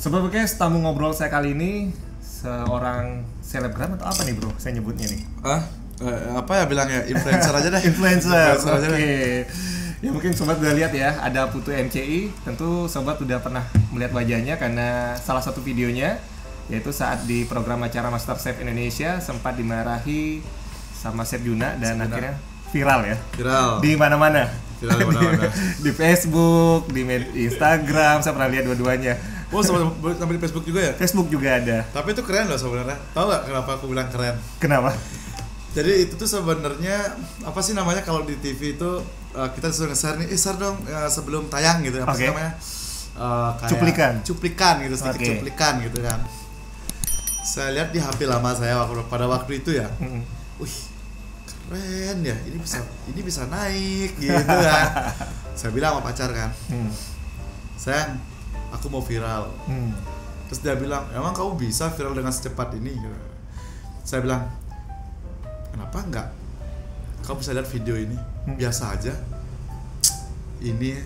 Sobat Podcast, tamu ngobrol saya kali ini seorang selebgram atau apa nih bro? Saya nyebutnya nih. Apa ya bilangnya? Influencer aja deh. Influencer. Oke. Ya mungkin sobat udah lihat ya, ada Putu MCI. Tentu sobat udah pernah melihat wajahnya karena salah satu videonya yaitu saat di program acara MasterChef Indonesia sempat dimarahi sama Chef Juna dan akhirnya viral ya. Viral. Di mana-mana. Viral di mana-mana. Di Facebook, di Instagram, saya pernah lihat dua-duanya. Oh, sampai di Facebook juga ya? Facebook juga ada. Tapi itu keren loh sebenarnya. Tahu nggak kenapa aku bilang keren? Kenapa? Jadi itu tuh sebenarnya apa sih namanya kalau di TV itu kita disuruh nge-share nih, share dong sebelum tayang gitu. Apa sih namanya? Kayak cuplikan gitu, sedikit cuplikan gitu kan. Saya lihat di HP lama saya pada waktu itu ya. Wih, keren ya, ini bisa naik gitu kan. Saya bilang sama pacar kan, sayang, aku mau viral. Terus dia bilang, emang kamu bisa viral dengan secepat ini? Saya bilang, kenapa enggak? Kamu bisa lihat video ini, biasa aja. Ini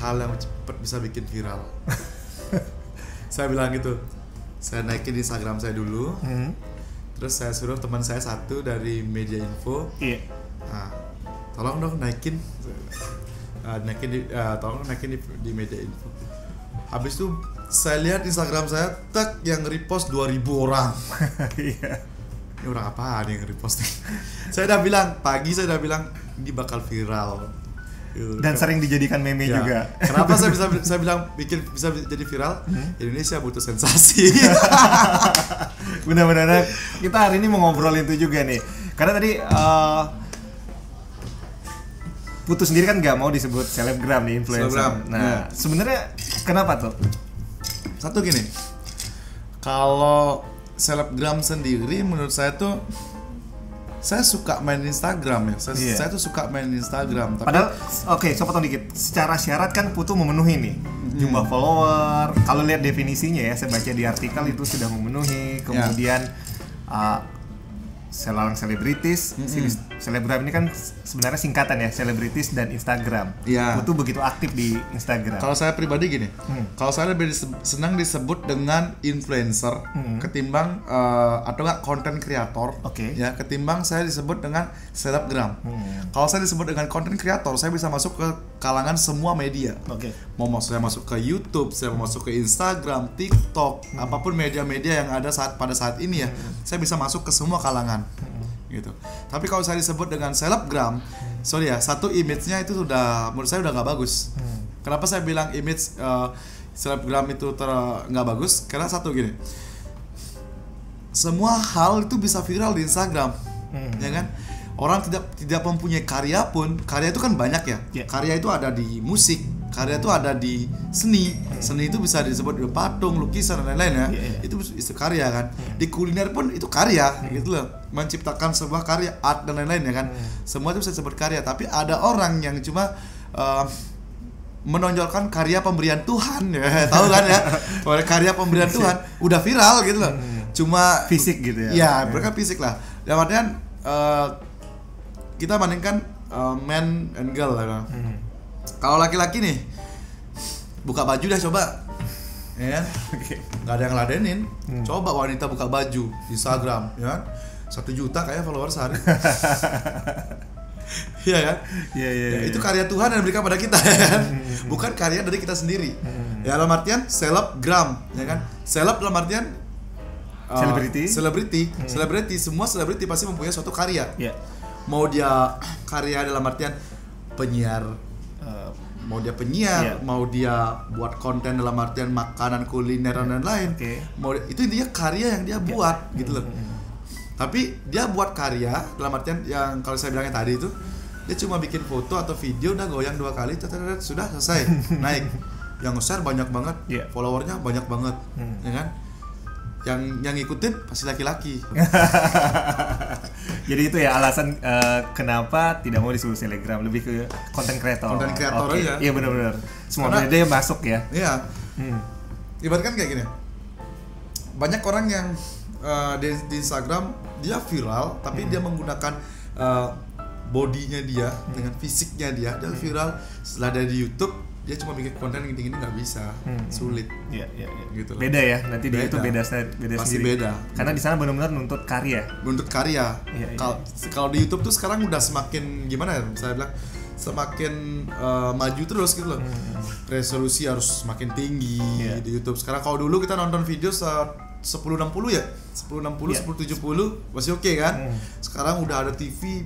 hal yang cepat bisa bikin viral. Saya bilang gitu. Saya naikin di Instagram saya dulu. Terus saya suruh teman saya satu dari media info. Nah, tolong dong naikin. Tolong naikin di media info. Habis itu saya lihat Instagram saya yang repost 2000 orang. Ini orang apaan yang repost? Saya udah bilang ini bakal viral. Dan sering dijadikan meme ya. Juga. Kenapa saya bilang bisa jadi viral? Indonesia butuh sensasi. Benar-benar kita hari ini mau ngobrolin itu juga nih. Karena tadi Putu sendiri kan nggak mau disebut selebgram nih, influencer. Nah, sebenarnya kenapa tuh? Satu gini. Kalau selebgram sendiri menurut saya tuh saya suka main Instagram ya. Saya tuh suka main Instagram. Tapi padahal saya potong dikit. Secara syarat kan Putu memenuhi nih jumlah follower. Kalau lihat definisinya ya, saya baca di artikel itu sudah memenuhi. Kemudian selebritis, selebgram ini kan sebenarnya singkatan ya, selebritis dan Instagram. Putu begitu aktif di Instagram. Kalau saya pribadi gini, kalau saya lebih senang disebut dengan influencer ketimbang atau enggak content creator, ya ketimbang saya disebut dengan selebgram. Kalau saya disebut dengan content creator, saya bisa masuk ke kalangan semua media. Mau saya masuk ke YouTube, saya mau masuk ke Instagram, TikTok, apapun media-media yang ada pada saat ini ya, saya bisa masuk ke semua kalangan. Gitu. Tapi kalau saya disebut dengan selebgram, sorry ya, satu image-nya itu menurut saya udah nggak bagus. Kenapa saya bilang image selebgram itu nggak bagus? Karena satu gini, semua hal itu bisa viral di Instagram, ya kan? Orang tidak mempunyai karya pun, karya itu kan banyak ya. Karya itu ada di musik, karya itu ada di seni. Seni itu bisa disebut patung, lukisan dan lain-lain ya. Itu karya kan. Di kuliner pun itu karya gitu loh. Menciptakan sebuah karya, art dan lain-lain ya kan. Semua itu bisa disebut karya, tapi ada orang yang cuma menonjolkan karya pemberian Tuhan ya. Tahu kan ya? Karya pemberian Tuhan udah viral gitu loh. Cuma fisik gitu ya. Ya, mereka fisik lah. Dalam artian kita bandingkan man and girl ya. Kalau laki-laki nih buka baju dah coba, ya kan? Nggak ada yang ladenin. Coba wanita buka baju di Instagram, ya kan? 1 juta kayak follower sehari. Iya kan? Ya, itu karya Tuhan yang diberikan pada kita, ya kan? Bukan karya dari kita sendiri. Ya dalam artian selebgram, ya kan? Seleb dalam artian selebriti. Semua selebriti pasti mempunyai suatu karya. Mau dia karya dalam artian penyiar, mau dia buat konten dalam artian makanan, kuliner dan lain-lain. Itu intinya karya yang dia buat gitu loh. Tapi dia buat karya dalam artian yang kalau saya bilangnya tadi itu, dia cuma bikin foto atau video udah goyang 2 kali sudah selesai, naik. Yang nge-share banyak banget, followernya banyak banget, ya kan? Yang ngikutin pasti laki-laki. Jadi itu ya alasan kenapa tidak mau disebut selebgram, lebih ke konten kreator. Konten kreator aja. Iya benar-benar. Semua media masuk ya. Iya. Ibaratkan kayak gini. Banyak orang yang di Instagram dia viral, tapi dia menggunakan bodinya dia, dengan fisiknya dia viral. Setelah dari YouTube dia cuma bikin konten gini-gini nggak bisa, sulit. Iya. Gitu beda ya, nanti dia itu beda pasti sendiri. Beda. Karena di sana benar-benar nuntut karya. Iya. Kalau di YouTube tuh sekarang udah semakin gimana ya? Saya bilang semakin maju terus gitu loh. Resolusi harus semakin tinggi di YouTube. Sekarang kalau dulu kita nonton video 1060 ya, 1060, 1070 masih oke kan. Sekarang udah ada TV,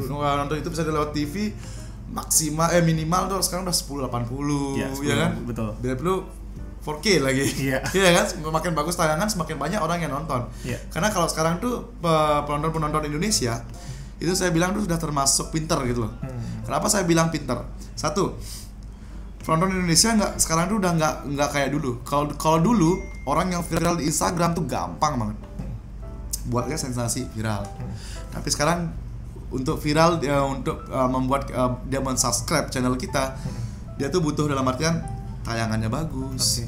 nonton itu bisa lewat TV maksimal minimal tuh sekarang udah 1080 ya kan. Betul. Biar perlu 4K lagi. Iya kan, semakin bagus tayangan semakin banyak orang yang nonton. Karena kalau sekarang tuh penonton Indonesia itu saya bilang tuh sudah termasuk pinter gitu loh. Kenapa saya bilang pinter? Satu, penonton Indonesia sekarang tuh udah nggak kayak dulu. Kalau dulu orang yang viral di Instagram tuh gampang banget buatnya sensasi viral. Tapi sekarang untuk viral untuk membuat dia men-subscribe channel kita, dia tuh butuh dalam artian tayangannya bagus,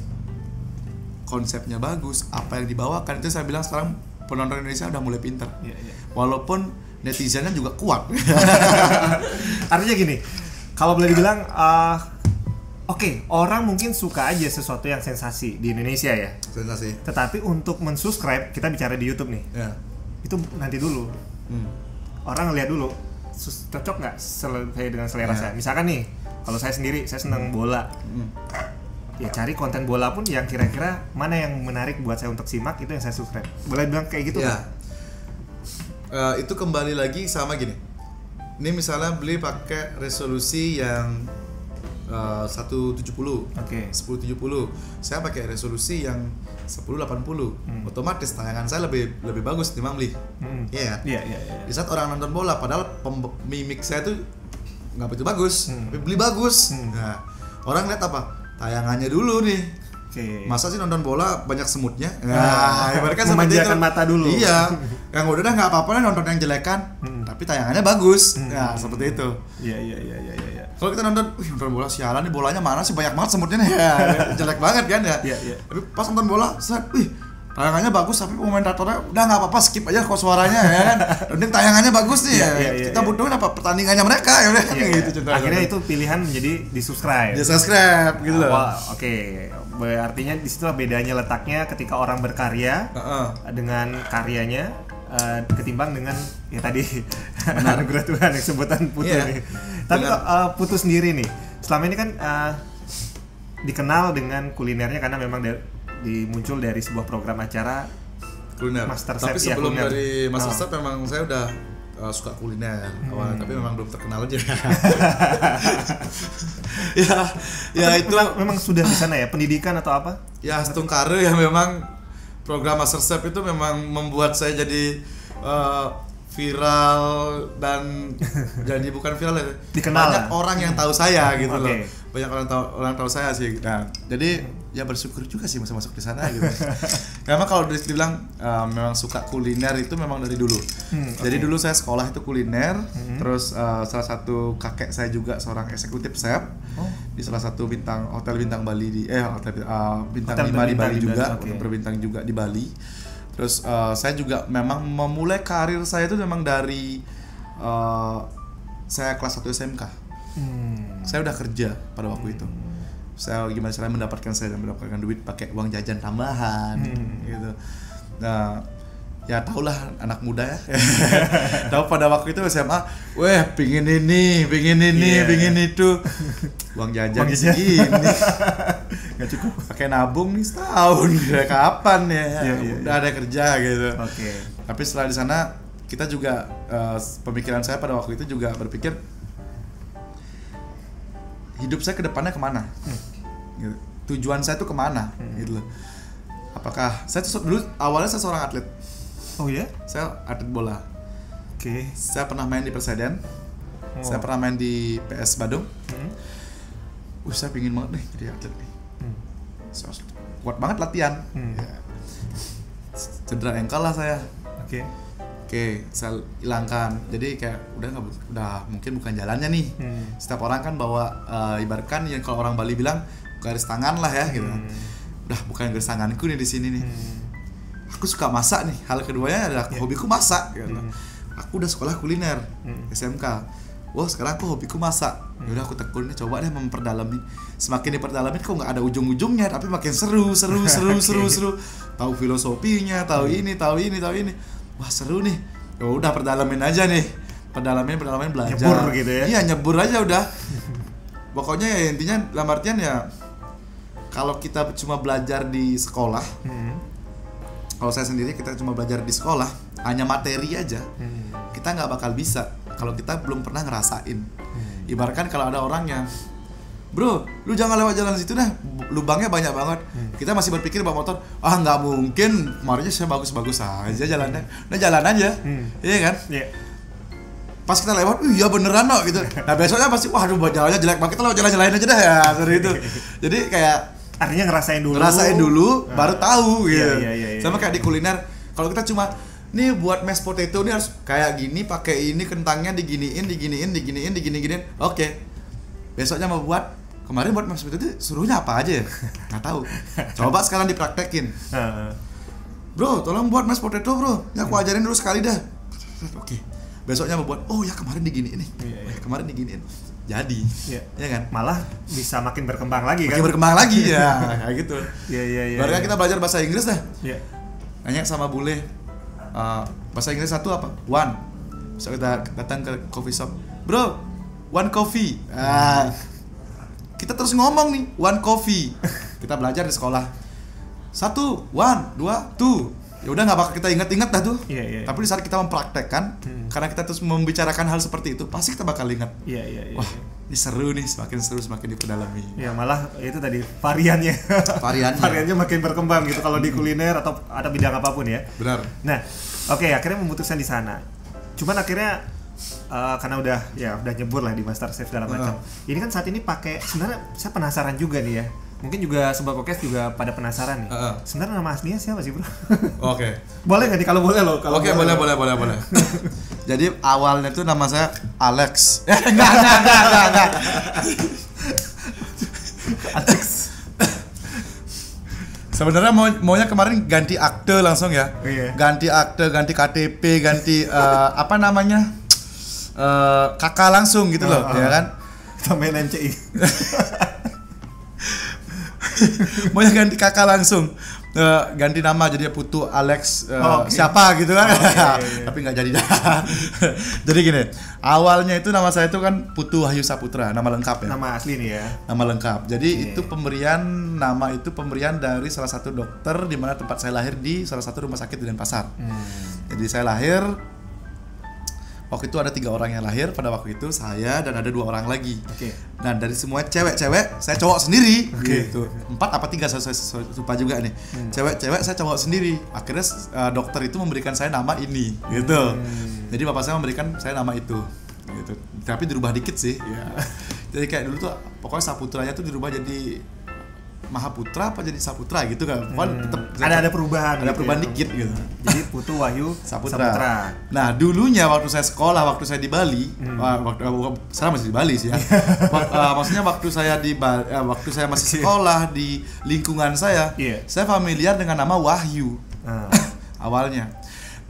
konsepnya bagus, apa yang dibawakan. Itu saya bilang sekarang penonton Indonesia udah mulai pinter. Walaupun netizennya juga kuat. Artinya gini, kalau boleh dibilang Oke, orang mungkin suka aja sesuatu yang sensasi di Indonesia ya. Sensasi. Tetapi untuk mensubscribe, kita bicara di YouTube nih. Itu nanti dulu. Orang ngeliat dulu, cocok nggak dengan selera saya. Misalkan nih, kalau saya sendiri, saya senang bola. Ya cari konten bola pun yang kira-kira mana yang menarik buat saya untuk simak, itu yang saya subscribe. Boleh bilang kayak gitu? Itu kembali lagi sama gini. Ini misalnya beli pakai resolusi yang 170, 1070. Saya pakai resolusi yang 1080. Otomatis tayangan saya lebih bagus timbang beli. Iya. Di saat orang nonton bola, padahal mimik saya tuh nggak begitu bagus, tapi beli bagus. Nah, orang lihat apa? Tayangannya dulu nih. Masa sih nonton bola banyak semutnya? Nah, mereka memanjakan mata dulu. Iya. Yang udah nggak apa-apa nonton yang jelekan, tapi tayangannya bagus. Nah, seperti itu. Iya. Kalau kita nonton bola sialan nih, bolanya mana sih, banyak banget semutnya nih. Jelek banget kan ya. Tapi pas nonton bola, tayangannya bagus tapi komentatornya udah nggak apa-apa, skip aja kok suaranya ya kan. Penting tayangannya bagus nih. Kita butuhin apa, pertandingannya mereka ya udah. Gitu, akhirnya itu pilihan menjadi di-subscribe. Di-subscribe gitu loh. Artinya disitulah bedanya letaknya ketika orang berkarya dengan karyanya ketimbang dengan ya tadi anugerah Tuhan yang sebutan Putu nih. Tapi Putu sendiri nih, selama ini kan dikenal dengan kulinernya karena memang muncul dari sebuah program acara kuliner. MasterChef. Tapi sebelum dari MasterChef memang saya udah suka kuliner awalnya, tapi memang belum terkenal aja. ya itu memang sudah di sana ya, pendidikan atau apa? Ya setungkare ya, memang program MasterChef itu memang membuat saya jadi viral dan jadi bukan viral ya. Dikenal. Banyak orang yang tahu saya gitu loh. Banyak orang tahu saya sih. Nah, jadi ya bersyukur juga sih masuk di sana gitu. Karena kalau dibilang memang suka kuliner itu memang dari dulu. Jadi dulu saya sekolah itu kuliner, terus salah satu kakek saya juga seorang eksekutif chef di salah satu hotel bintang Bali bintang 5 di Bali juga, berbintang juga di Bali. Terus saya juga memang memulai karir saya itu memang dari saya kelas 1 SMK. Saya udah kerja pada waktu itu. Saya gimana caranya mendapatkan duit pakai uang jajan tambahan gitu. Nah, ya tahulah anak muda ya. Tahu pada waktu itu SMA, pingin ini, pingin itu. Uang jajan segini. Gak cukup pakai nabung nih setahun, kapan ya? Udah ada kerja gitu. Tapi setelah di sana kita juga pemikiran saya pada waktu itu juga berpikir hidup saya ke depannya kemana? Gitu. Tujuan saya tuh kemana? Gitu loh. Apakah saya tuh dulu awalnya saya seorang atlet. Oh ya? Saya atlet bola. Saya pernah main di Perseden. Saya pernah main di PS Badung. Saya pingin banget nih jadi atlet nih. Kuat banget latihan. Cedera engkel lah saya. Saya hilangkan. Jadi kayak udah mungkin bukan jalannya nih. Setiap orang kan bawa ibaratkan yang kalau orang Bali bilang garis tangan lah ya gitu. Udah bukan garis tanganku nih di sini nih. Aku suka masak nih. Hal keduanya adalah hobiku masak gitu. aku udah sekolah kuliner SMK. Wah sekarang aku hobiku masak. Yaudah aku tekun nih, coba deh memperdalami. Semakin diperdalami kok nggak ada ujung-ujungnya, tapi makin seru. Tahu filosofinya, tahu ini. Wah seru nih. Ya udah perdalamin aja nih. Perdalamin belajar. Nyebur gitu ya. Iya nyebur aja udah. Pokoknya ya intinya dalam artian ya kalau kita cuma belajar di sekolah. Kalau saya sendiri kita cuma belajar di sekolah hanya materi aja. Kita nggak bakal bisa kalau kita belum pernah ngerasain. Ibaratkan kalau ada orang yang, bro, lu jangan lewat jalan situ dah, lubangnya banyak banget. Kita masih berpikir bawa motor, nggak mungkin, kemarinnya saya bagus-bagus aja jalannya. Nah jalan aja, iya kan? Yeah. Pas kita lewat, iya beneran no gitu. Nah besoknya pasti, waduh jalannya jelek banget, kita lewat jalan-jalanin aja dah ya, seperti itu. Jadi kayak artinya ngerasain dulu, baru tahu gitu. Iya. Sama kayak di kuliner, kalau kita cuma nih buat mashed potato nih harus kayak gini, pakai ini kentangnya diginiin. Oke. Besoknya mau buat, kemarin buat mashed potato suruhnya apa aja ya? Nggak tahu. Coba sekarang dipraktekin. Bro, tolong buat mashed potato bro. Ya aku ajarin dulu sekali dah. Oke. Besoknya mau buat, oh ya kemarin diginiin nih. Kemarin diginiin. Jadi, ya kan? Malah bisa makin berkembang lagi kan? Makin berkembang lagi ya, kayak gitu. Iya. Baru kan kita belajar bahasa Inggris dah. Nanya sama bule, bahasa Inggris satu apa? One. So kita datang ke coffee shop, bro, one coffee. Kita terus ngomong nih, one coffee. Kita belajar di sekolah. 1, 1, 2, 2. Ya udah nggak bakal kita ingat-ingat dah tuh. Tapi di saat kita mempraktekkan, karena kita terus membicarakan hal seperti itu, pasti kita bakal ingat. Wah, ini seru nih, semakin seru semakin diperdalami. Ya malah itu tadi variannya makin berkembang gitu kalau di kuliner atau ada bidang apapun ya. Benar. Nah, oke, akhirnya memutuskan di sana. Cuman akhirnya karena udah nyebur lah di MasterChef segala macam. Ini kan saat ini pakai, sebenarnya saya penasaran juga nih ya. Mungkin juga Sobat Podcast juga pada penasaran nih. Sebenarnya nama aslinya siapa sih bro? Oke. Boleh nggak nih kalau boleh loh? Oke, boleh. Jadi awalnya tuh nama saya Alex. Enggak. Alex. Sebenarnya maunya kemarin ganti akte langsung ya. Ganti akte, ganti KTP, ganti apa namanya? Kakak langsung gitu loh, ya kan? Sama MCI. Maunya ganti kakak langsung, ganti nama jadi Putu Alex siapa gitu kan. Tapi nggak jadi. Jadi gini, awalnya itu nama saya itu kan Putu Wahyu Saputra, nama lengkap ya. Nama asli nih ya. Nama lengkap. Jadi itu nama itu pemberian dari salah satu dokter di mana tempat saya lahir, di salah satu rumah sakit di Denpasar. Jadi saya lahir. Waktu itu ada 3 orang yang lahir pada waktu itu, saya dan ada 2 orang lagi. Nah dari semua cewek-cewek, saya cowok sendiri. Gitu. 4 apa 3 saya lupa juga nih. Cewek-cewek saya cowok sendiri. Akhirnya dokter itu memberikan saya nama ini, gitu. Jadi bapak saya memberikan saya nama itu, gitu. Tapi dirubah dikit sih. Jadi kayak dulu tuh pokoknya Saputranya tuh dirubah jadi Mahaputra apa jadi Saputra gitu kan. Ada perubahan. Ada perubahan dikit gitu. Jadi Putu Wahyu Saputra. Nah, dulunya waktu saya sekolah, waktu saya di Bali, saya masih di Bali sih ya. Maksudnya waktu saya masih sekolah di lingkungan saya familiar dengan nama Wahyu. Awalnya.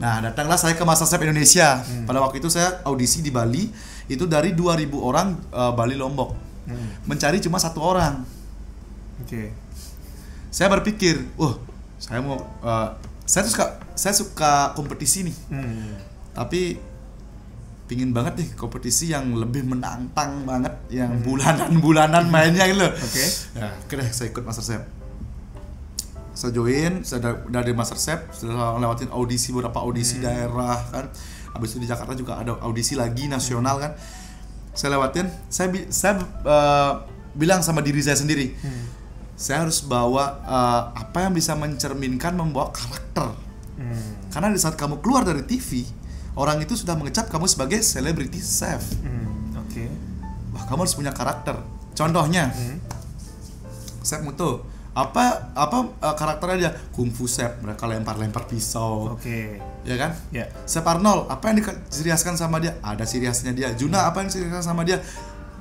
Nah, datanglah saya ke MasterChef Indonesia. Pada waktu itu saya audisi di Bali, itu dari 2.000 orang Bali Lombok. Mencari cuma 1 orang. Saya berpikir, saya suka kompetisi nih. Tapi pingin banget nih kompetisi yang lebih menantang banget, yang bulanan mainnya gitu loh. Ya, oke deh, saya ikut MasterChef. Saya join, saya dari MasterChef, sudah lewatin beberapa audisi daerah kan. Habis itu di Jakarta juga ada audisi lagi nasional kan. Saya lewatin, saya bilang sama diri saya sendiri. Saya harus bawa apa yang bisa mencerminkan, membawa karakter. Karena di saat kamu keluar dari TV, orang itu sudah mengecap kamu sebagai celebrity chef. Wah, kamu harus punya karakter. Contohnya, Chef Muto, apa karakternya dia? Kungfu chef, mereka lempar pisau. Ya kan? Chef Arnold, apa yang diciriaskan sama dia? Ada ciri khasnya dia. Juna, apa yang diciriaskan sama dia?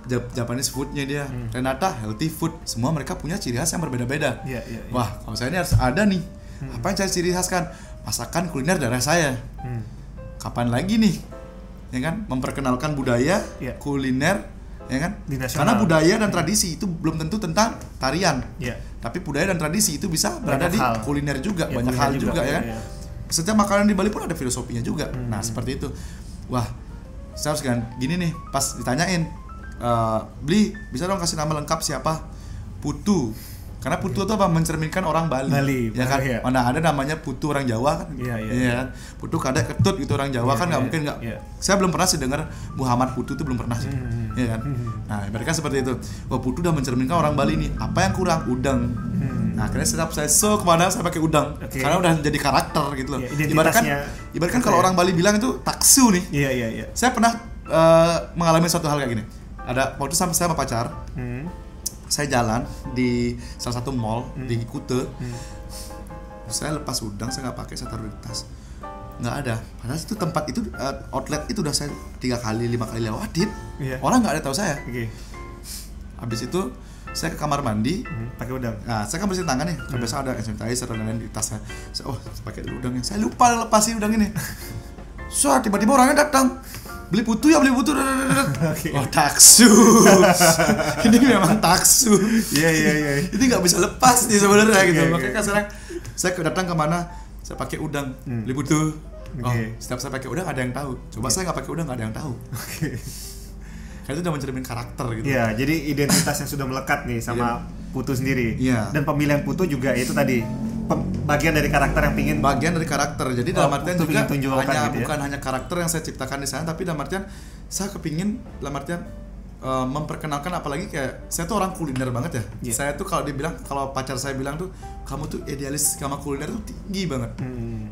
Japanese foodnya dia. Renata healthy food. Semua mereka punya ciri khas yang berbeda-beda. Wah, kalau saya ini harus ada nih. Apa yang saya ciri khaskan? Masakan kuliner daerah saya. Kapan lagi nih ya kan, memperkenalkan budaya, kuliner, ya kan, karena budaya dan tradisi itu belum tentu tentang tarian, tapi budaya dan tradisi itu bisa berada di kuliner juga, banyak hal juga ya kan. Setiap makanan di Bali pun ada filosofinya juga. Nah seperti itu. Wah, saya harus gini nih, pas ditanyain, Bli bisa dong kasih nama lengkap siapa? Putu. Karena Putu itu apa? Mencerminkan orang Bali ya kan? Mana ada namanya Putu orang Jawa kan? Iya. Putu kadek ketut gitu orang Jawa kan nggak mungkin nggak. Saya belum pernah sih dengar Muhammad Putu itu belum pernah sih, ya kan? Nah, mereka seperti itu. Wah, Putu udah mencerminkan orang Bali nih. Apa yang kurang? Udang. Nah, akhirnya setiap saya kemana saya pakai udang, karena udah jadi karakter gitu loh. Ibaratkan kalau orang Bali bilang itu taksu nih. Iya. Saya pernah mengalami suatu hal kayak gini. Ada waktu saya sama pacar. Saya jalan di salah satu mall di Kute. Saya lepas udang, saya nggak pakai, saya taruh di tas. Nggak ada. Padahal itu tempat itu outlet itu udah saya 3 kali 5 kali lewatin. Orang nggak ada tahu saya. Habis itu saya ke kamar mandi, pakai udang. Nah, saya kan bersihin tangan nih. Biasa ada sanitizer dan lain di tas saya. Saya pakai dulu udangnya. Saya lupa lepasin udang ini. Tiba-tiba orangnya datang. Beli putu. Oh, taksu. Ini memang taksu. Iya. Ini nggak bisa lepas nih sebenarnya gitu. Makanya kan sekarang saya datang kemana, saya pakai udang, beli putu. Setiap saya pakai udang ada yang tahu. Coba saya nggak pakai udang nggak ada yang tahu. Karena itu udah mencerminkan karakter gitu. Iya, jadi identitas yang sudah melekat nih sama Putu sendiri. Dan pemilihan Putu juga itu tadi bagian dari karakter yang pingin. Bagian dari karakter. Jadi dalam artian juga gitu bukan hanya karakter yang saya ciptakan di sana, tapi dalam artian saya kepingin dalam artian memperkenalkan, apalagi kayak saya tuh orang kuliner banget ya. Saya tuh kalau pacar saya bilang tuh kamu tuh idealis sama kuliner tuh tinggi banget.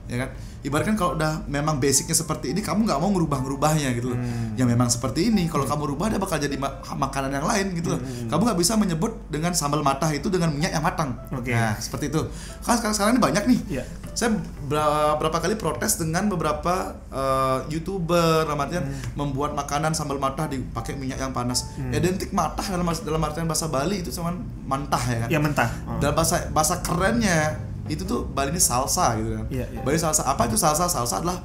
Ya kan? Ibaratkan kalau udah memang basicnya seperti ini, kamu nggak mau ngerubah-ngerubahnya gitu loh. Ya memang seperti ini, kalau kamu rubah dia bakal jadi makanan yang lain gitu loh. Kamu nggak bisa menyebut dengan sambal matah itu dengan minyak yang matang. Nah seperti itu. Kan sekarang ini banyak nih. Saya berapa kali protes dengan beberapa YouTuber artian membuat makanan sambal matah dipakai minyak yang panas. Identik matah dalam artian bahasa Bali itu cuma mantah ya kan? Ya mentah. Dalam bahasa kerennya itu tuh Bali ini salsa gitu kan. Bali salsa, apa itu salsa? Salsa adalah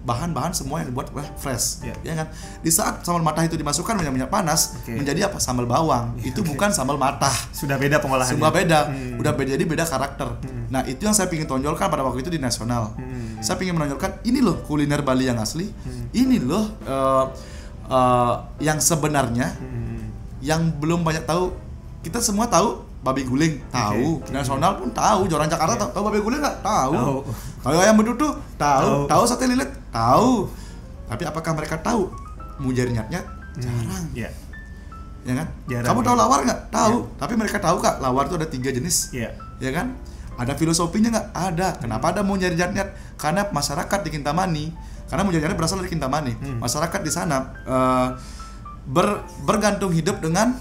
bahan-bahan semua yang dibuat fresh, ya kan. Di saat sambal matah itu dimasukkan minyak panas, menjadi apa? Sambal bawang. Itu bukan sambal matah. Sudah beda pengolahannya. Sudah beda. Udah beda, jadi beda karakter. Nah, itu yang saya ingin tonjolkan pada waktu itu di nasional. Saya ingin menonjolkan ini loh kuliner Bali yang asli. Ini loh yang sebenarnya yang belum banyak tahu. Kita semua tahu babi guling, tahu. Nasional pun tahu. Orang Jakarta tahu babi guling nggak? Tahu. Kalau ayam betutu tahu. Tahu sate lilit? Tahu. Tapi apakah mereka tahu mujairnyatnya? Jarang. Ya kan? Jarang. Kamu tahu lawar nggak? Tahu. Tapi mereka tahu kak lawar itu ada 3 jenis. Ya kan? Ada filosofinya nggak? Ada. Kenapa ada mujairnyat? Karena masyarakat di Kintamani, karena mujairnyat berasal dari Kintamani. Masyarakat di sana bergantung hidup dengan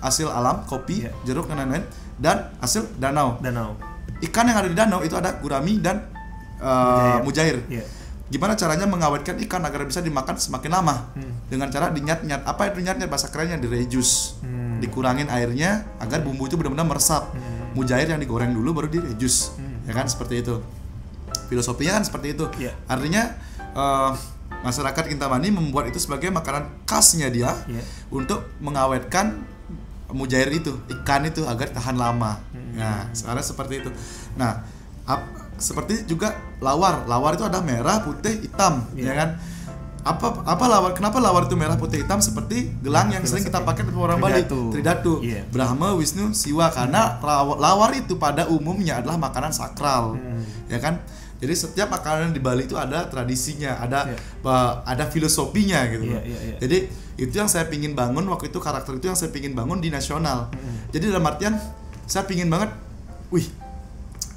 hasil alam, kopi, jeruk dan lain-lain, dan hasil danau. Ikan yang ada di danau itu ada gurami dan mujair. Gimana caranya mengawetkan ikan agar bisa dimakan semakin lama? Dengan cara dinyat-nyat. Apa itu nyat-nyat? Bahasa kerennya direjus. Dikurangin airnya agar bumbu itu benar-benar meresap. Mujair yang digoreng dulu baru direjus. Ya kan, seperti itu. Filosofinya kan seperti itu. Artinya masyarakat Kintamani membuat itu sebagai makanan khasnya dia untuk mengawetkan mujair itu, ikan itu agar tahan lama. Nah, sekarang seperti itu. Nah, seperti juga lawar. Lawar itu ada merah, putih, hitam, ya kan? Apa lawar? Kenapa lawar itu merah, putih, hitam? Seperti gelang yang sering kita pakai di orang Bali, Tridatu. Brahma, Wisnu, Siwa. Karena lawar itu pada umumnya adalah makanan sakral, ya kan? Jadi setiap makanan di Bali itu ada tradisinya, ada filosofinya gitu. Jadi itu yang saya pingin bangun waktu itu, karakter itu yang saya pingin bangun di nasional. Jadi dalam artian saya pingin banget,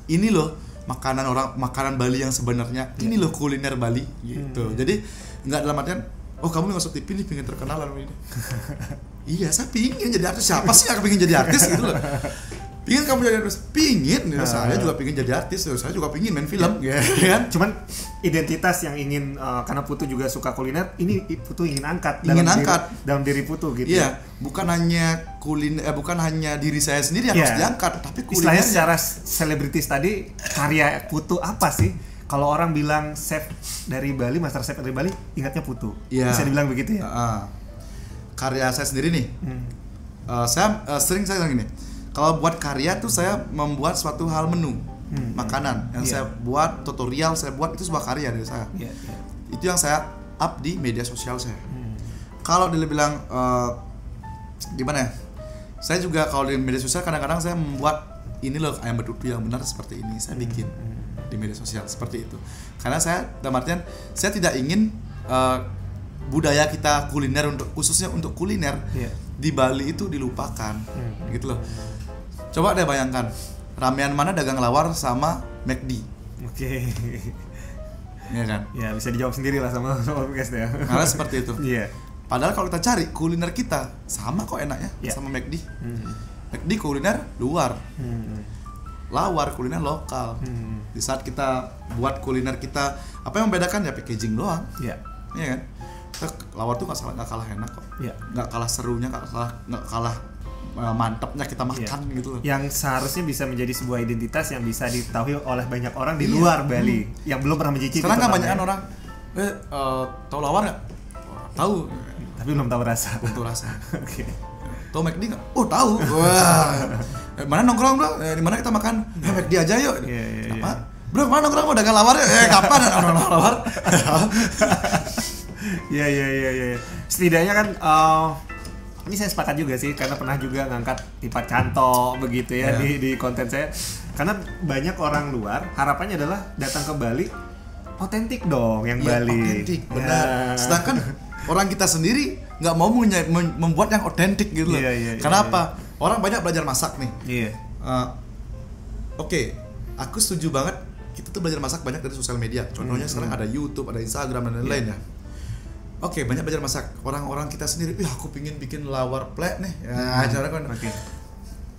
ini loh makanan Bali yang sebenarnya, ini loh kuliner Bali gitu. Jadi nggak dalam artian, kamu nggak masuk TV nih pingin terkenal ini. Iya, saya pingin jadi artis. Siapa sih yang pingin jadi artis gitu loh? Pingin kamu jadi artis? Pingin. Saya juga pingin jadi artis. Saya juga pingin main film. Kan? Cuman identitas yang ingin karena Putu juga suka kuliner, ini Putu ingin angkat. Dalam diri Putu gitu. Iya, bukan hanya bukan hanya diri saya sendiri yang harus diangkat, tapi kuliner. Istilahnya secara selebritis tadi, karya Putu apa sih? Kalau orang bilang chef dari Bali, master chef dari Bali, ingatnya Putu. Bisa dibilang begitu ya? Karya saya sendiri nih, saya sering saya bilang gini, kalau buat karya tuh saya membuat suatu hal menu, makanan yang saya buat, tutorial saya buat, itu sebuah karya dari saya. Itu yang saya up di media sosial saya. Kalau dia bilang gimana ya, saya juga kalau di media sosial kadang-kadang saya membuat ini loh ayam betutu yang benar seperti ini, saya bikin di media sosial seperti itu. Karena saya dalam artian saya tidak ingin budaya kita kuliner, untuk khususnya untuk kuliner di Bali itu dilupakan, gitu loh. Coba deh bayangkan, ramean mana dagang lawar sama McD? Oke. Iya kan? Ya bisa dijawab sendiri lah sama podcast ya. Karena seperti itu. Iya. Padahal kalau kita cari kuliner kita sama kok enaknya sama McD. McD kuliner luar, lawar kuliner lokal. Di saat kita buat kuliner kita, apa yang membedakan ya packaging doang. Iya kan? Lawar tuh nggak kalah enak kok, nggak kalah serunya, nggak kalah mantapnya kita makan gitu loh. Yang seharusnya bisa menjadi sebuah identitas yang bisa diketahui oleh banyak orang di luar Bali yang belum pernah mencicipi. Sekarang nggak banyak orang tahu lawar nggak? Tahu, tapi belum tahu rasa. Oke. Tahu McD nggak? Oh tahu. Wah. Mana nongkrong bro? Di mana kita makan? McD aja yuk. Apa? Bro mana nongkrong mau dagang lawar ya? Kapan orang lawar? Iya. Setidaknya kan ini saya sepakat juga sih, karena pernah juga ngangkat Tipat Canto begitu ya di konten saya. Karena banyak orang luar harapannya adalah datang ke Bali otentik dong yang Bali. Otentik, benar. Sedangkan orang kita sendiri nggak mau membuat yang otentik gitu loh. Kenapa? Orang banyak belajar masak nih. Oke, aku setuju banget. Kita tuh belajar masak banyak dari sosial media. Contohnya sekarang ada YouTube, ada Instagram dan lain-lain ya. Oke, banyak belajar masak. Orang-orang kita sendiri, aku pingin bikin lawar plek nih. Cara kan.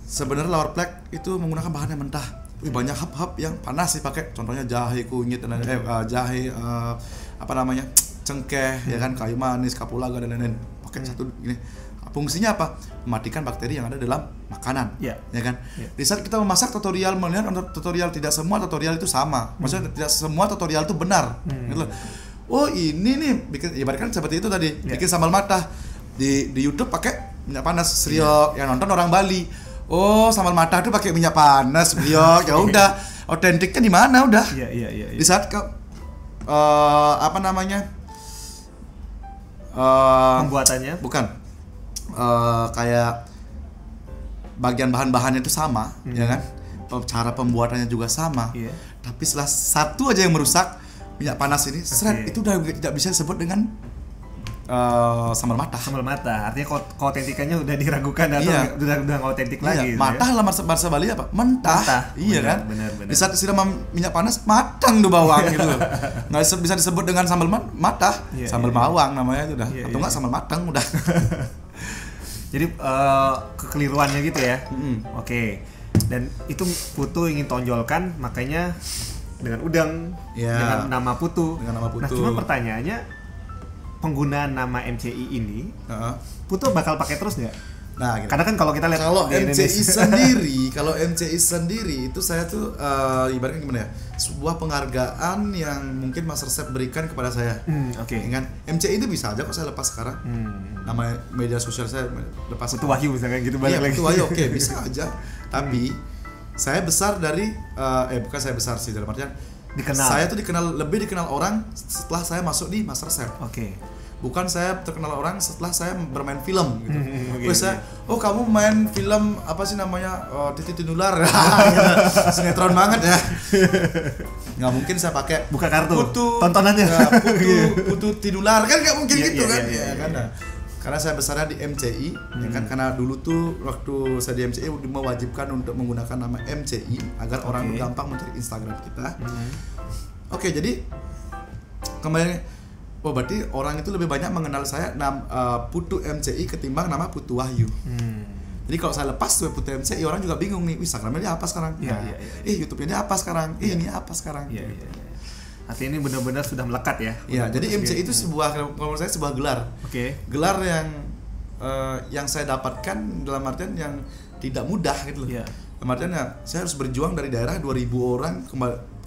Sebenarnya lawar plek itu menggunakan bahan yang mentah. Banyak hap-hap yang panas dipakai. Contohnya jahe kunyit dan jahe cengkeh, ya kan, kayu manis, kapulaga dan lain-lain. Pakai satu gini. Fungsinya apa? Mematikan bakteri yang ada dalam makanan, ya kan? Di saat kita memasak tutorial, melihat tutorial, tidak semua tutorial itu sama. Maksudnya tidak semua tutorial itu benar. Gitu loh. Oh ini nih bikin, ibaratkan seperti itu tadi, bikin sambal matah di YouTube pakai minyak panas seriok, yang nonton orang Bali. Oh sambal matah itu pakai minyak panas seriok, ya udah, otentiknya di mana udah? Di saat pembuatannya bukan kayak bagian bahan-bahannya itu sama, ya kan? Cara pembuatannya juga sama. Tapi setelah satu aja yang merusak, minyak panas ini, itu udah tidak bisa disebut dengan sambal matah. Artinya keotentikannya udah diragukan atau udah nggak otentik lagi. Matah lah bahasa Bali apa? Mentah. Iya kan? Benar. Di saat disiram minyak panas, matang tuh bawang gitu. Nggak bisa disebut dengan sambal matah, sambal bawang namanya itu udah. Atau nggak sambal matang udah. Jadi kekeliruannya gitu ya. Oke. Dan itu Putu ingin tonjolkan, makanya dengan udang, dengan nama Putu. Nah, cuma pertanyaannya, penggunaan nama MCI ini, Putu bakal pakai terus nggak? Nah, gitu. Karena kan kalau kita lihat kalau MCI sendiri itu saya tuh ibaratnya gimana ya? Sebuah penghargaan yang mungkin Master Chef berikan kepada saya. Kan MCI itu bisa aja kok saya lepas sekarang. Nama media sosial saya lepas. Putu Wahyu misalkan gitu balik lagi. Putu Wahyu bisa aja. Tapi saya besar dari bukan saya besar sih, dalam artian saya tuh lebih dikenal orang setelah saya masuk di Master Chef. Bukan saya terkenal orang setelah saya bermain film gitu. Oh kamu main film apa sih namanya, Titi Tinular, sinetron banget ya. Nggak mungkin saya pakai buka kartu Putu, tontonannya Putu Tinular kan, nggak mungkin gitu kan. Karena saya besarnya di MCI, ya kan, karena dulu tuh waktu saya di MCI mewajibkan untuk menggunakan nama MCI agar orang gampang mencari Instagram kita. Jadi kembali. Oh berarti orang itu lebih banyak mengenal saya Putu MCI ketimbang nama Putu Wahyu. Jadi kalau saya lepas tuh Putu MCI, orang juga bingung nih, Instagramnya dia apa sekarang? YouTube-nya dia apa sekarang? Ini apa sekarang? Artinya ini benar-benar sudah melekat ya. Jadi MCI itu sebuah, kalau menurut saya sebuah gelar. Gelar yang saya dapatkan dalam artian yang tidak mudah gitu loh. Kemudian ya saya harus berjuang dari daerah 2.000 orang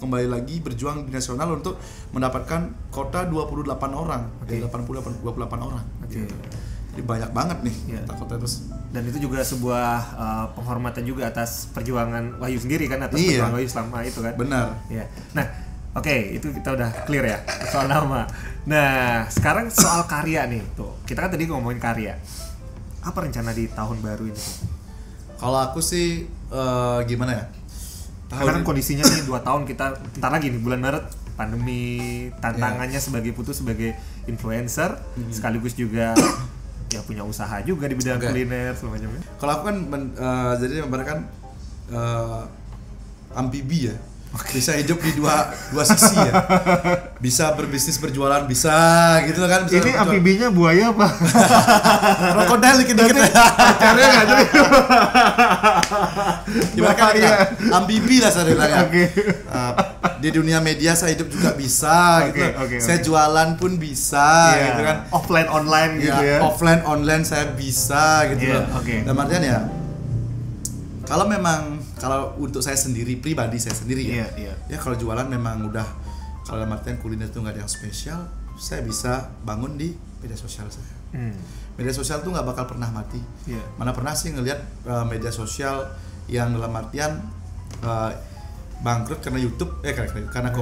kembali lagi berjuang di nasional untuk mendapatkan kota 28 orang dari 28 orang. Gitu. Jadi banyak banget nih kota terus. Dan itu juga sebuah penghormatan juga atas perjuangan Wahyu sendiri kan, atas perjuangan Wahyu selama itu kan. Benar. Iya. Nah, itu kita udah clear ya soal nama. Nah, sekarang soal karya nih tuh. Kita kan tadi ngomongin karya. Apa rencana di tahun baru ini? Kalau aku sih gimana ya? Karena kan kondisinya nih 2 tahun kita entar lagi nih bulan Maret pandemi, tantangannya sebagai Putu sebagai influencer sekaligus juga ya punya usaha juga di bidang kuliner semacamnya. Kalau aku kan jadi memberikan amfibi ya. Bisa hidup di dua sisi ya. Bisa berbisnis berjualan bisa gitu kan. Bisa ini amfibinya buaya apa? Krokodil dikit-dikit. Caranya nggak ada. Gimana kan amfibi lah saya bilang ya. Di dunia media saya hidup juga bisa gitu. Saya jualan pun bisa gitu kan. Offline online gitu ya. Offline online saya bisa gitu loh. Dan artian ya kalau untuk saya sendiri pribadi saya sendiri ya kalau jualan memang udah kalau dalam artian kuliner itu nggak ada yang spesial, saya bisa bangun di media sosial saya. Media sosial tuh nggak bakal pernah mati. Mana pernah sih ngelihat media sosial yang dalam artian bangkrut karena YouTube karena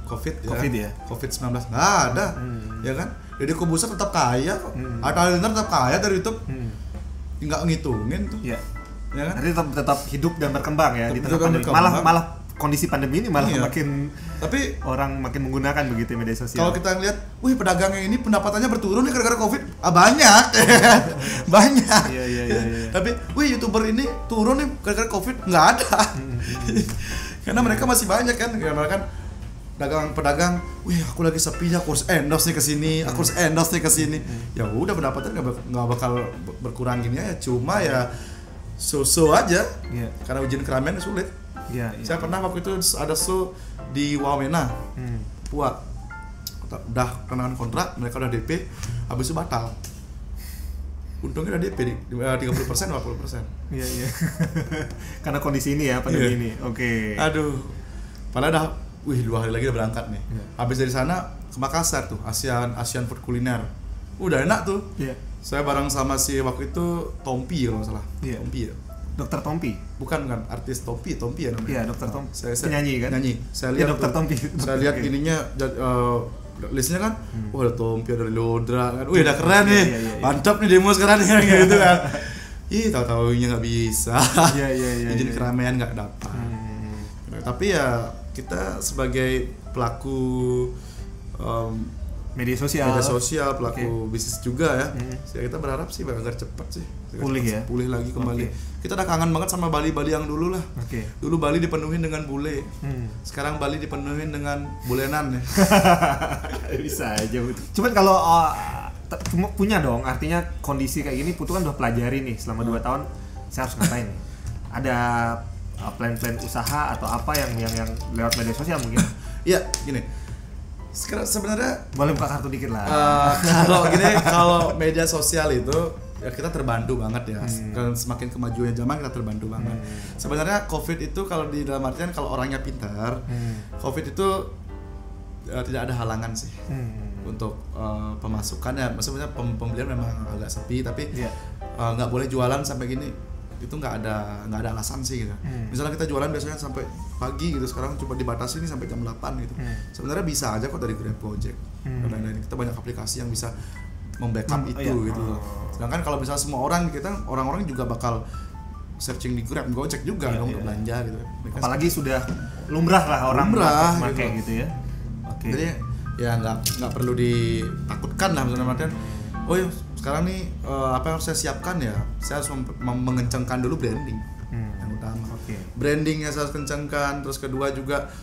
COVID-19 nggak ada ya kan. Jadi Kobuser tetap kaya kok. Atta Halilintar tetap kaya dari YouTube. Nggak ngitungin tuh. Ya kan? Jadi tetap hidup dan berkembang ya di tengah pandemi. Malah kondisi pandemi ini malah tapi orang makin menggunakan begitu media sosial. Kalau kita ngeliat, wih pedagangnya ini pendapatannya berturun nih gara-gara COVID. Banyak. Banyak. Iya. Tapi wih YouTuber ini turun nih gara-gara COVID, nggak ada. Karena mereka masih banyak kan, mereka kan pedagang, wih aku lagi sepi ya, aku harus endorse nih ke sini, aku harus endorse nih ke sini. Ya udah pendapatan nggak bakal berkurang gini ya, cuma ya so aja, karena ujian keramaian sulit. Saya pernah waktu itu ada show di Wamena, Papua, udah tanda kontrak, mereka udah DP, habis itu batal. Untungnya udah DP 30%, 40%. Iya. Karena kondisi ini ya, pandemi ini. Aduh, padahal udah, 2 hari lagi udah berangkat nih. Habis dari sana ke Makassar tuh, Asian Food Kuliner, udah enak tuh. Saya bareng sama si waktu itu Tompi kalau nggak salah. Tompi ya. Dokter Tompi? Bukan artis Tompi ya namanya. Iya, Dokter Tompi. Penyanyi kan? Nyanyi. Saya lihat Dokter Tompi. Saya lihat ininya listnya kan, ada Tompi, ada Lodra kan. Wih, udah keren nih. Mantap nih demo sekarang nih gitu kan. Tahu-taunya nggak bisa. Izin keramaian nggak dapat. Tapi ya kita sebagai pelaku media sosial pelaku bisnis juga ya. Kita berharap sih agar cepat sih pulih lagi kembali. Kita udah kangen banget sama Bali yang dulu lah. Dulu Bali dipenuhin dengan bule. Sekarang Bali dipenuhin dengan bulenan ya. Bisa aja betul. Cuman kalau punya dong, artinya kondisi kayak gini Putu kan udah pelajari nih selama 2 tahun saya harus ngapain nih. Ada plan-plan usaha atau apa yang lewat media sosial mungkin? Iya, gini. Sekarang sebenarnya boleh buka kartu dikit lah. Kalau media sosial itu ya kita terbantu banget ya. Kalau semakin kemajuan zaman kita terbantu banget. Sebenarnya COVID itu kalau di dalam artian kalau orangnya pintar, COVID itu tidak ada halangan sih untuk pemasukan ya. Maksudnya pembelian memang agak sepi, tapi nggak boleh jualan sampai gini. Itu nggak ada alasan sih gitu. Misalnya kita jualan biasanya sampai pagi gitu, sekarang coba dibatasi nih sampai jam 8 gitu. Sebenarnya bisa aja kok dari Grab Project. Dan lain-lain kita banyak aplikasi yang bisa membackup itu gitu. Sedangkan kalau misalnya semua orang orang-orang juga bakal searching di Grab, Gojek juga dong untuk belanja gitu. Mereka apalagi sudah lumrah lah orang pakai gitu ya. Jadi ya nggak perlu ditakutkan lah misalnya sekarang nih apa yang harus saya siapkan ya, saya harus mengencangkan dulu branding yang utama. Brandingnya saya harus kencangkan, terus kedua juga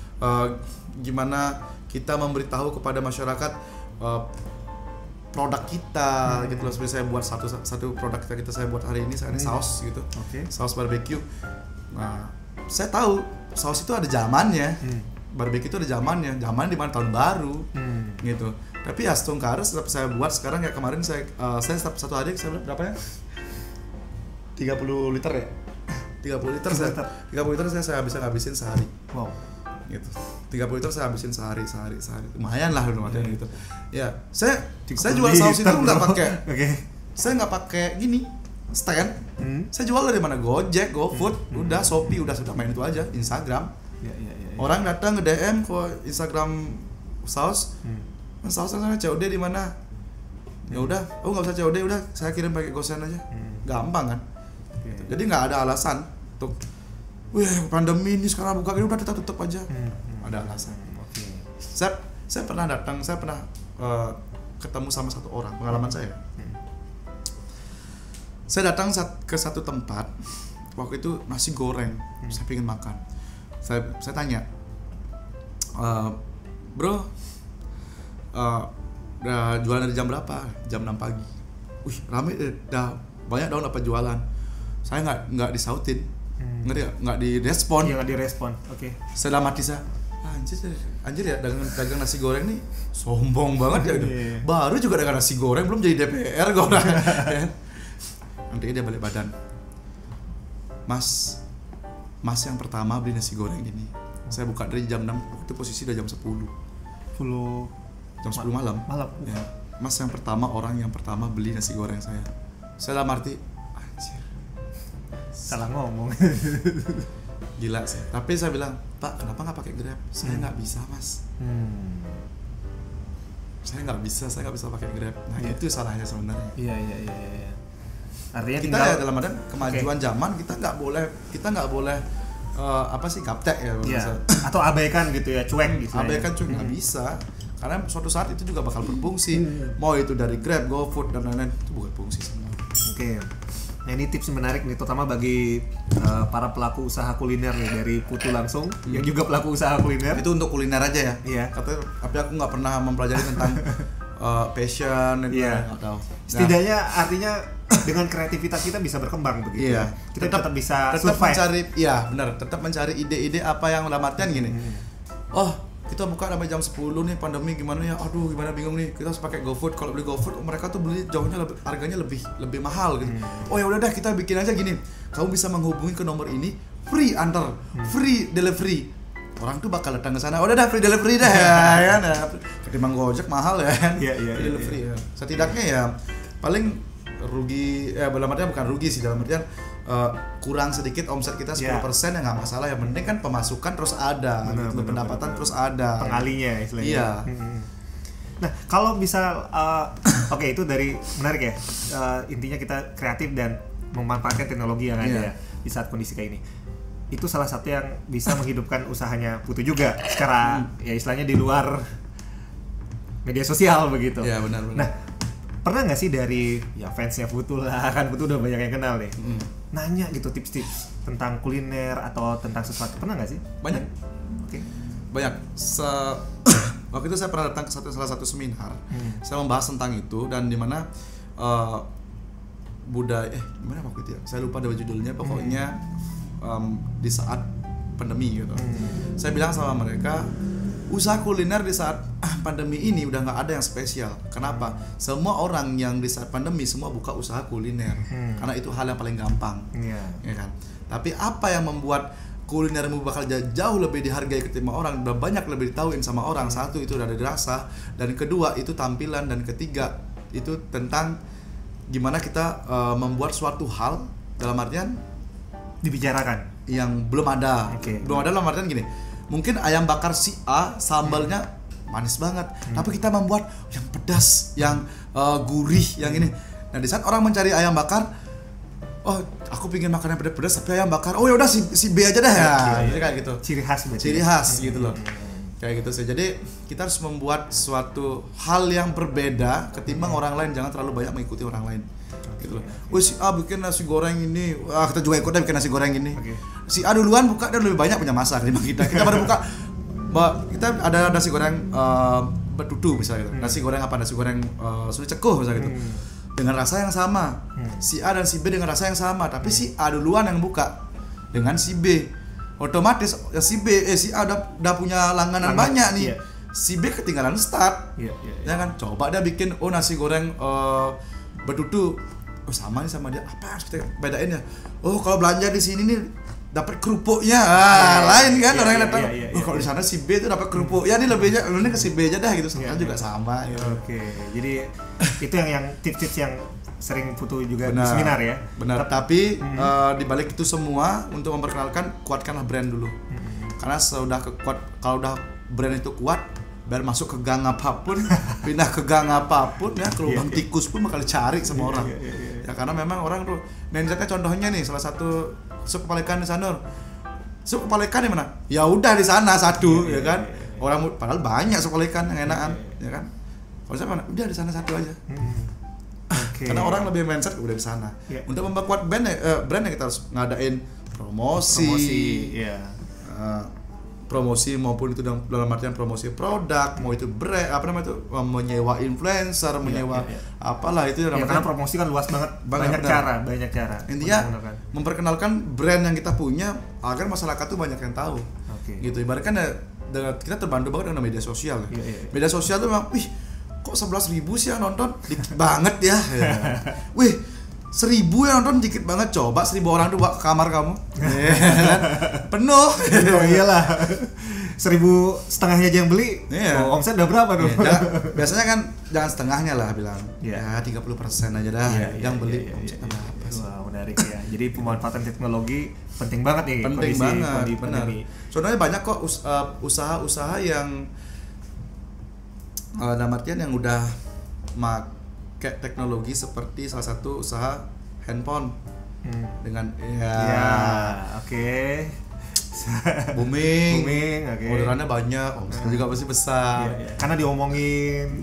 gimana kita memberitahu kepada masyarakat produk kita gitu loh. Seperti saya buat satu produk saya buat hari ini, saya saus gitu, saus barbecue. Nah, saya tahu saus itu ada zamannya, barbecue itu ada zamannya di mana tahun baru gitu. Tapi ya setungkar saya buat sekarang ya, kemarin saya satu hari saya berapa ya? 30 liter ya? 30 liter saya bisa ngabisin sehari. Wow. Gitu. 30 liter saya habisin sehari. Lumayan lah lumayan gitu. Ya, saya jual saus itu enggak pakai. Saya enggak pakai gini, stand. Saya jual dari mana? Gojek, GoFood, udah Shopee, udah main itu aja, Instagram. Ya. Orang datang ke DM ke Instagram saus. Sausnya COD di mana? Ya udah, enggak usah COD, udah saya kirim pakai GoSend aja. Gampang kan? Jadi nggak ada alasan untuk pandemi ini sekarang buka gini udah kita tutup aja. Ada alasan. Saya pernah ketemu sama satu orang, pengalaman saya. Saya datang ke satu tempat, waktu itu nasi goreng, saya pengen makan. Saya tanya, bro, udah jualan dari jam berapa? Jam 6 pagi. Wih, rame dah, banyak dong dapat jualan. Saya nggak disautin, nggak direspon. Iya, nggak direspon. Oke. Saya dalam hati saya, anjir ya dagang nasi goreng nih sombong banget ya. Baru juga dagang nasi goreng belum jadi DPR goreng. Nanti dia balik badan. Mas yang pertama beli nasi goreng ini. Saya buka dari jam 6, itu posisi udah jam 10. Jam 10 malam. Ya. Mas yang pertama, orang yang pertama beli nasi goreng saya. Saya dalam arti salah ngomong. Gila sih. Tapi saya bilang, Pak, kenapa nggak pakai Grab? Saya nggak bisa, Mas. Saya nggak bisa pakai Grab. Nah, itu salahnya sebenarnya. Iya. Artinya kita ya dalam artian kemajuan zaman, kita nggak boleh gaptek ya. Atau abaikan gitu ya, cuek gitu. Abaikan cuek nggak bisa. Karena suatu saat itu juga bakal berfungsi. Mau itu dari Grab, GoFood dan lain-lain, itu bukan fungsi sebenarnya. Oke. Nah, ini tips menarik nih, terutama bagi para pelaku usaha kuliner nih dari Putu langsung, yang juga pelaku usaha kuliner. Itu untuk kuliner aja ya. Iya. Tapi aku nggak pernah mempelajari tentang passion dan setidaknya artinya dengan kreativitas kita bisa berkembang begitu. Iya. Kita tetap bisa survive. Tetap mencari ide-ide apa yang dalam artian gini. Oh, kita buka sampai jam 10 nih, pandemi gimana ya? Aduh, gimana bingung nih. Kita harus pakai GoFood. Kalau beli GoFood, mereka tuh beli jauhnya harganya lebih mahal gitu. Oh ya udah deh, kita bikin aja gini. Kamu bisa menghubungi ke nomor ini, free antar, free delivery. Orang tuh bakal datang ke sana. Udah dah, free delivery dah ya. Ketimbang Gojek mahal ya. Free delivery. Setidaknya ya paling rugi, dalam artian bukan rugi sih, dalam artian kurang sedikit omset kita 10% ya nggak masalah, yang penting kan pemasukan terus ada, pendapatan terus ada, pengalinya istilahnya. Iya. Nah, kalau bisa oke, itu dari menarik ya, intinya kita kreatif dan memanfaatkan teknologi yang ada di saat kondisi kayak ini. Itu salah satu yang bisa menghidupkan usahanya Putu juga secara ya istilahnya di luar media sosial begitu. Iya, benar. Nah, pernah nggak sih dari ya fansnya Putu lah, kan Putu udah banyak yang kenal nih, nanya gitu tips-tips tentang kuliner atau tentang sesuatu, pernah nggak sih? Banyak. Oke. Banyak. Waktu itu saya pernah datang ke salah satu seminar, saya membahas tentang itu, dan dimana budaya gimana waktu itu ya? Saya lupa ada judulnya, pokoknya di saat pandemi gitu. Saya bilang sama mereka, usaha kuliner di saat pandemi ini udah nggak ada yang spesial. Kenapa? Semua orang yang di saat pandemi semua buka usaha kuliner, karena itu hal yang paling gampang, ya kan. Tapi apa yang membuat kulinermu bakal jauh lebih dihargai ketimbang orang, udah banyak lebih ditahuin sama orang. Satu, itu udah ada rasa, dan kedua itu tampilan, dan ketiga itu tentang gimana kita membuat suatu hal dalam artian dibicarakan yang belum ada. Belum ada dalam artian gini. Mungkin ayam bakar si A sambalnya manis banget, tapi kita membuat yang pedas, yang gurih, yang ini. Nah, di saat orang mencari ayam bakar, oh, aku pengen makan yang pedas-pedas tapi ayam bakar. Oh ya udah si B aja dah ya. Jadi kayak gitu. Ciri khas gitu loh. Kayak gitu sih. Jadi kita harus membuat suatu hal yang berbeda ketimbang orang lain, jangan terlalu banyak mengikuti orang lain. Gitu loh. Wih, si A bikin nasi goreng ini, kita juga ikut deh bikin nasi goreng ini. Si A duluan buka, dia lebih banyak punya masa ketimbang kita. Kita baru buka, kita ada nasi goreng betutu misalnya gitu. Nasi goreng apa? Nasi goreng sudah cekuh misalnya gitu. Dengan rasa yang sama. Si A dan si B dengan rasa yang sama, tapi si A duluan yang buka dengan si B. Otomatis ya si A udah punya langganan banyak nih. Si B ketinggalan start. Ya kan? Coba dia bikin nasi goreng betutu. oh sama nih sama dia, apa harus kita bedain ya? Oh kalau belanja di sini nih dapat kerupuknya, lain kan orang yang datang. Oh kalau di sana si B itu dapat kerupuk, ya ini lebihnya, lu nih ke si B aja dah gitu, sekarang juga sama. Gitu. Oke, jadi itu yang tips-tips yang sering Putu juga di seminar ya. Benar. Tapi di balik itu semua untuk memperkenalkan, kuatkanlah brand dulu. Karena kalau udah brand itu kuat, biar masuk ke gang apapun, pindah ke gang apapun ya, ke lubang tikus pun bakal dicari sama orang. Ya karena memang orang tuh, misalnya contohnya nih salah satu sup kepala ikan di sana. Sup kepala ikan di mana? Ya udah di sana satu, ya kan. Orang padahal banyak sup kepala ikan yang enakan, ya kan. Kalau saya mana? Udah di sana satu aja. Karena orang lebih mindset udah di sana. Untuk memperkuat brand yang kita harus ngadain promosi promosi maupun itu dalam artian promosi produk, mau itu brand apa namanya itu, menyewa influencer, menyewa apalah itu karena promosi kan luas banget, banyak cara. Intinya memperkenalkan brand yang kita punya agar masyarakat tuh banyak yang tahu. Gitu ibaratkan kita terbantu banget dengan media sosial. Media sosial tuh memang, wih kok 11.000 sih yang nonton, dikit banget ya. Wih 1.000 yang nonton dikit banget, coba 1.000 orang tuh bawa ke kamar kamu, penuh. Oh iyalah, 1.000 setengahnya aja yang beli, omset udah berapa tuh? Biasanya kan jangan setengahnya lah bilang, ya 30% aja dah yang beli. Wah menarik ya. Jadi pemanfaatan teknologi penting banget nih. Penting banget, benar. Soalnya banyak kok usaha-usaha yang dalam artian yang udah kayak teknologi seperti salah satu usaha handphone dengan booming, orderannya banyak, omsetnya juga pasti besar. Karena diomongin.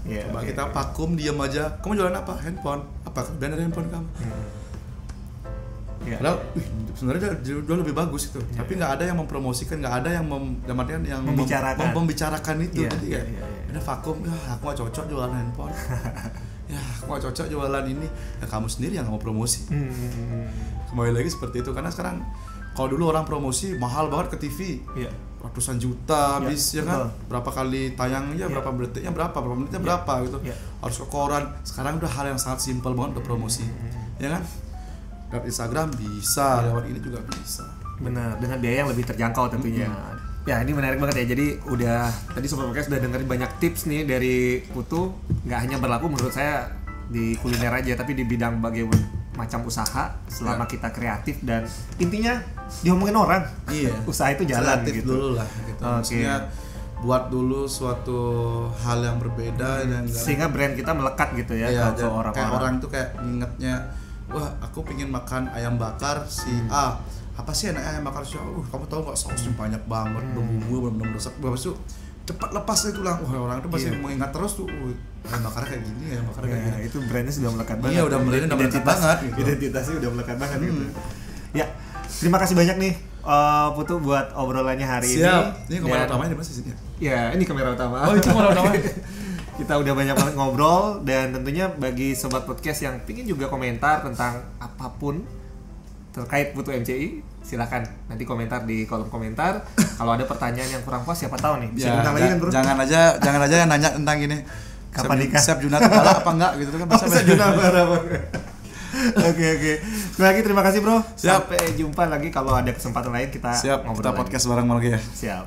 Coba kita vakum diam aja. Kamu jualan apa? Handphone. Apa kelebihan dari handphone kamu? Padahal sebenarnya jauh lebih bagus itu. Tapi nggak ada yang mempromosikan, nggak ada yang membicarakan itu. Jadi udah vakum, aku nggak cocok jualan handphone. Aku nggak cocok jualan ini. Ya kamu sendiri yang nggak mau promosi. Kembali lagi seperti itu, karena sekarang kalau dulu orang promosi mahal banget ke TV, ratusan juta habis ya kan, berapa kali tayangnya, berapa detiknya berapa menitnya berapa gitu, harus ke koran. Sekarang udah hal yang sangat simpel banget untuk promosi, ya kan. Lewat Instagram bisa, lewat ini juga bisa. Benar, dengan biaya yang lebih terjangkau tentunya. Ya ini menarik banget ya. Jadi udah tadi Sobat Podcast sudah dengerin banyak tips nih dari Putu. Nggak hanya berlaku menurut saya di kuliner aja, tapi di bidang bagaimana macam usaha selama kita kreatif dan intinya diomongin orang. Usaha itu jalan kreatif gitu. Dulu lah gitu. Maksudnya buat dulu suatu hal yang berbeda dan sehingga brand kita melekat gitu ya ke orang-orang. Kayak orang tuh kayak ingetnya, wah aku pengen makan ayam bakar si A. Apa sih enaknya ayam bakar si A? Kamu tahu nggak, sausnya banyak banget, bumbu benar-benar resep. Habis itu cepat lepas itu lah. Wah orang itu pasti mengingat terus tuh. Ayam bakar kayak gini, ayam bakar kayak gini. Itu brandnya sudah melekat banget. Iya, udah melekat banget. Gitu. Identitasnya udah melekat banget gitu. Ya, terima kasih banyak nih Putu buat obrolannya hari ini. Ini kamera utamanya di mana sih? Ya, ini kamera utama. Oh, itu kamera utama. Kita udah banyak banget ngobrol, dan tentunya bagi Sobat Podcast yang pingin juga komentar tentang apapun terkait Putu MCI, silahkan nanti komentar di kolom komentar. Kalau ada pertanyaan yang kurang puas, siapa tahu nih bisa undang lagi kan bro. Jangan aja yang nanya tentang ini. Kapan nikah? Siap Junat balap apa enggak gitu kan. Siap Junat balap. Oke. Sekali lagi terima kasih bro. Sampai jumpa lagi kalau ada kesempatan lain kita ngobrol. Kita podcast bareng lagi ya. Siap.